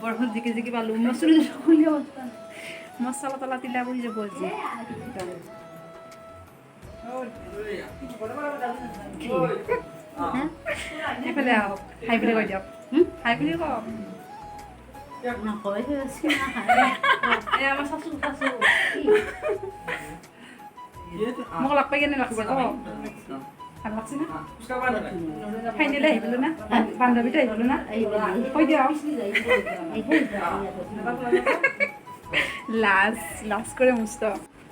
বৰষুণ জিকি জিকি পালোঁ মচুৰি খুলিও মচলা তলা তিলা পৰি যাব আজি এইফালে আহক হাই বুলি কৈ দিয়ক হাই বুলি কওক মোক লগ পাই কেনে লাগছে কওক ভাল লাগছে না ফাইনেলি আহিবলো না বান্ধৱীটো আহিবলো না কৈ দিয়ক লাজ কৰে মস্ত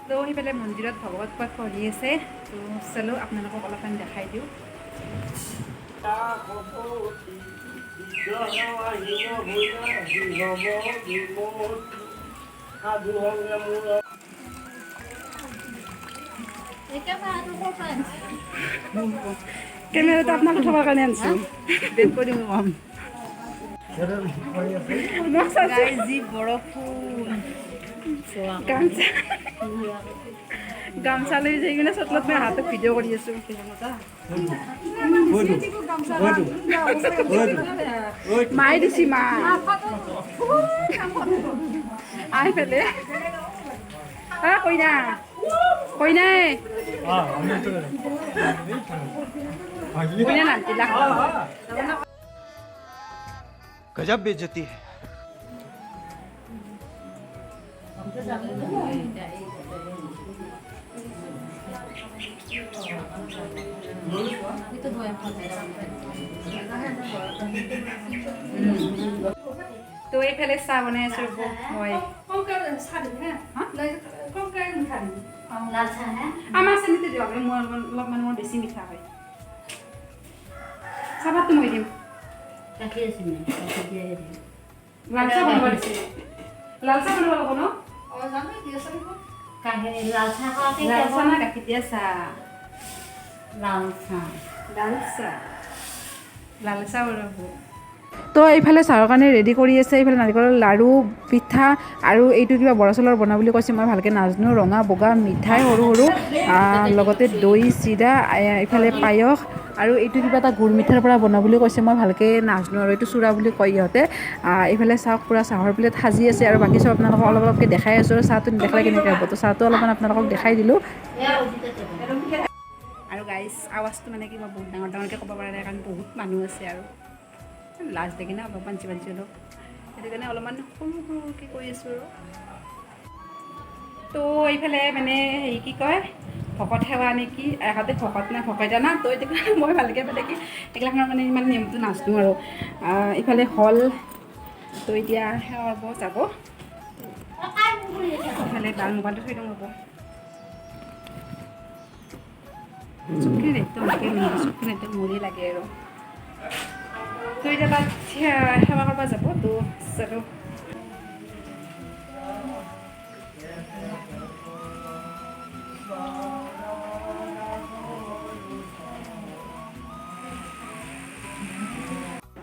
তো সেইফালে মন্দিৰত ভগৱত পাঠ পঢ়ি আছে তো চলো আপোনালোকক অলপমান দেখাই দিওঁ কেমেৰাটো আপোনালোক থকাৰ কাৰণে আনিছোঁ বেট কৰি কম যি বৰষুণ গামছা লৈ যাই কিনে চটলত মই হাতত ভিডিঅ' কৰি আছোঁ মাই দিছি মা আহি পেলে কইনা কইনাই কইনা নাতিলা गजब बेइज्जती है তো এইফালে চাহ বনাই আছো মই আমাৰ চেনিটো দিয়ক মোৰ অলপমান মোৰ বেছি মিঠা হয় চাহপাতটো মই দিম লাল চাহ বনাব দিছে লাল চাহ বনাব লাগিব ন লাল চাহ না গাখীৰ দিয়া চাহ লাল চাহ বনাব তো এইফালে চাহৰ কাৰণে ৰেডি কৰি আছে এইফালে নাৰিকলৰ লাড়ু পিঠা আৰু এইটো কিবা বৰা চাউলৰ বনা বুলি কৈছে মই ভালকৈ নাজানো ৰঙা বগা মিঠাই সৰু সৰু লগতে দৈ চিৰা এইফালে পায়স আৰু এইটো কিবা এটা গুৰ মিঠাৰ পৰা বনোৱা বুলি কৈছে মই ভালকৈ নাজানো আৰু এইটো চুৰা বুলি কয় ইহঁতে এইফালে চাওক পূৰা চাহৰ প্লেট সাজি আছে আৰু বাকী চব আপোনালোকক অলপ অলপকৈ দেখাই আছোঁ আৰু চাহটো নেদেখালে কেনেকৈ হ'ব তো চাহটো অলপমান আপোনালোকক দেখাই দিলোঁ আৰু গাইজ আৱাজটো মানে কিবা বহুত ডাঙৰ ডাঙৰকৈ ক'ব পৰা নাই কাৰণ বহুত মানুহ আছে আৰু লাজ দেখি না অলপ পাঞ্চি অলপ সেইটো কাৰণে অলপমান সৰু সৰুকৈ কৈ আছোঁ আৰু তো এইফালে মানে হেৰি কি কয় ভকত সেৱা নেকি একাতে ভকত না ভকতা না তো এইটো মই ভালকৈ মানে কি এইগিলাখনৰ মানে ইমান নিয়মটো নাজানো আৰু ইফালে হল তো এতিয়া সেৱা হ'ব যাব ইফালে ভাল মোবাইলটো থৈ দিওঁ হ'ব চুকী ৰেটটো লাগে চুকী ৰেটটো মোৰেই লাগে আৰু তো এতিয়া তাত সেৱা কৰিব যাব তো চলো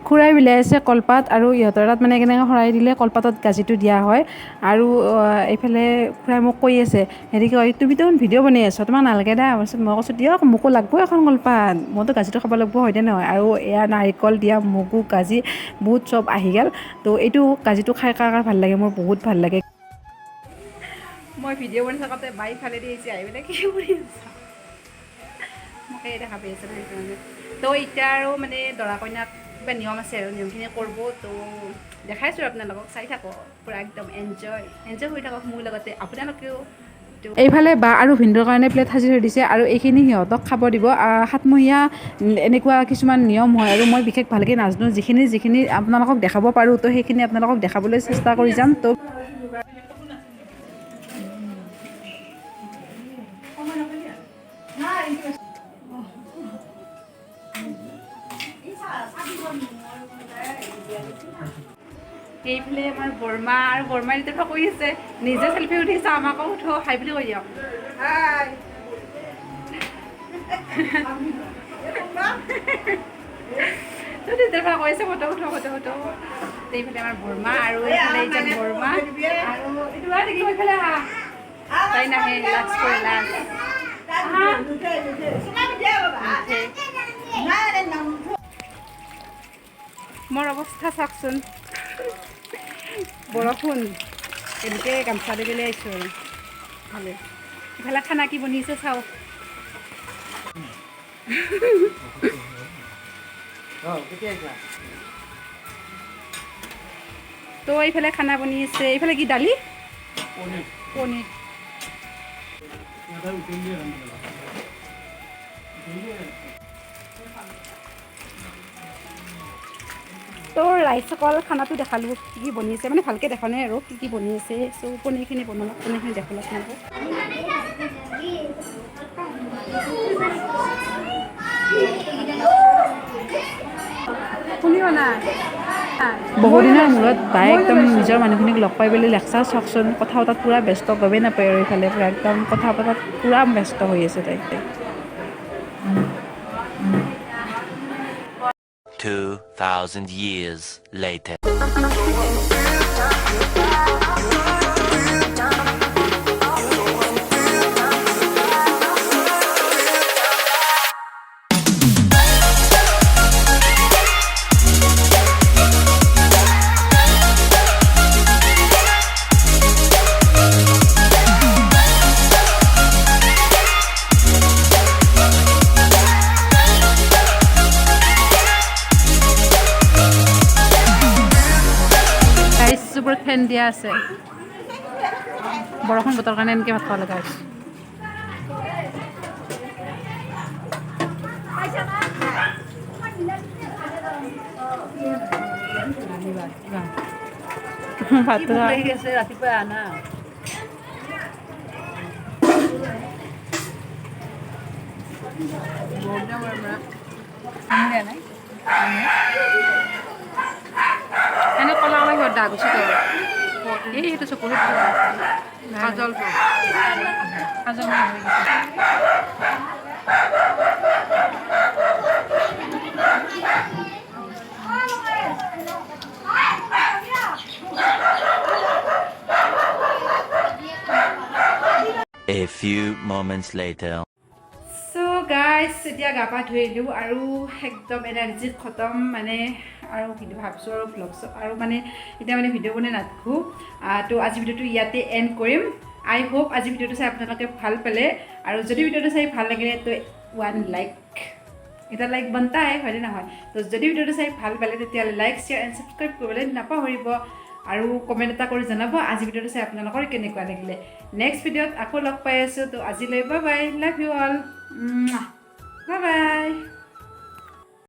খুৰাই বিলাই আছে কলপাত আৰু ইহঁতৰ তাত মানে কেনেকৈ শৰাই দিলে কলপাতত গাজিটো দিয়া হয় আৰু এইফালে খুৰাই মোক কৈ আছে হেৰি কয় তুমি দেখোন ভিডিঅ' বনাই আছ তোমাক নালাগে দে তাৰপিছত মই কৈছোঁ দিয়ক মোকো লাগব এখন কলপাত মইতো গাজিটো খাব লাগিব হয়নে নহয় আৰু এয়া নাৰিকল দিয়া মগু গাজি বুট চব আহি গ'ল তো এইটো গাজিটো খাই কাৰ ভাল লাগে মোৰ বহুত ভাল লাগে মই ভিডিঅ' বনাই থাকোঁতে বাইক ফালে দি আহিছে আহি পেলাই কি কৰি আছা মোকে দেখা পাই আছে সেইকাৰণে তো এতিয়া আৰু মানে দৰা কইনাক কিবা নিয়ম আছে আৰু নিয়মখিনি কৰিব তো দেখাইছোঁ আপোনালোকক চাই থাকক পূৰা একদম এনজয় হৈ থাকক মোৰ লগতে আপোনালোকেও এইফালে বা আৰু ভিনদেউৰ কাৰণে প্লেট সাজি থৈ দিছে আৰু এইখিনি সিহঁতক খাব দিব সাতমহীয়া এনেকুৱা কিছুমান নিয়ম হয় আৰু মই বিশেষ ভালকৈ নাজানো যিখিনি আপোনালোকক দেখাব পাৰোঁ তো সেইখিনি আপোনালোকক দেখাবলৈ চেষ্টা কৰি যাম তো এইফালে আমাৰ বৰমা আৰু বৰমাই তেতিয়া কৈ আছে নিজে চেলফি উঠিছে আমাকো উঠো হাই বুলি কৈ দিয়ক তো তেতিয়াৰ পৰা কৈ আছে ফটো উঠো এইফালে আমাৰ বৰমা আৰু এইফালে এইজন বৰমা আৰু এইটো এইফালে তাই নাহে লাজ কৰে লাজ মোৰ অৱস্থা চাওকচোন বৰষুণ এনেকৈ গামোচা দি পেলাই আহিছোঁ আৰু ভালে ইফালে খানা কি বনিছে চাওঁ তো এইফালে খানা বনি আছে এইফালে কি দালি পনীৰ তো ৰাইচ অকল খানাটো দেখালোঁ কি কি বনি আছে মানে ভালকৈ দেখা নাই আৰু কি কি বনি আছে চ' পনীৰখিনি বনালোঁ পনীৰখিনি দেখালোঁ আপোনালোকক শুনিব না বহুদিনৰ মূৰত বাই একদম নিজৰ মানুহখিনিক লগ পাই পেলাই লেকচাৰ চাওকচোন কথা পতাত পূৰা ব্যস্ত গমেই নাপায় আৰু ইফালে পূৰা একদম কথা পতাত পূৰা ব্যস্ত হৈ আছে তাই 2,000 years later. ওপৰত ফেন দিয়া আছে বৰষুণ বতৰ কাৰণে এনেকৈ ভাত খাব লগা হৈছে ৰাতিপুৱা আনা এনে কলা কলা সিহঁত দা গৈছে এইটো চকুত কাজলটো কাজল হৈ গৈছে A few moments later. So' guys এতিয়া গা পা ধুই আহিলোঁ আৰু একদম এনাৰ্জি খতম মানে আৰু ভিডিঅ' ভাবিছোঁ আৰু ভ্লগছ আৰু মানে এতিয়া মানে ভিডিঅ' বনাই নাথাকোঁ তো আজি ভিডিঅ'টো ইয়াতে এণ্ড কৰিম আই হোপ আজি ভিডিঅ'টো চাই আপোনালোকে ভাল পালে আৰু যদি ভিডিঅ'টো চাই ভাল লাগিলে তো 1 লাইক এটা লাইক বনতা হয়নে নহয় তো যদি ভিডিঅ'টো চাই ভাল পালে তেতিয়াহ'লে লাইক শ্বেয়াৰ এণ্ড ছাবস্ক্ৰাইব কৰিবলৈ নাপাহৰিব আৰু কমেণ্ট এটা কৰি জনাব আজি ভিডিঅ'টো চাই আপোনালোকৰ কেনেকুৱা লাগিলে নেক্সট ভিডিঅ'ত আকৌ লগ পাই আছোঁ তো আজিলৈ bye bye love you all bye bye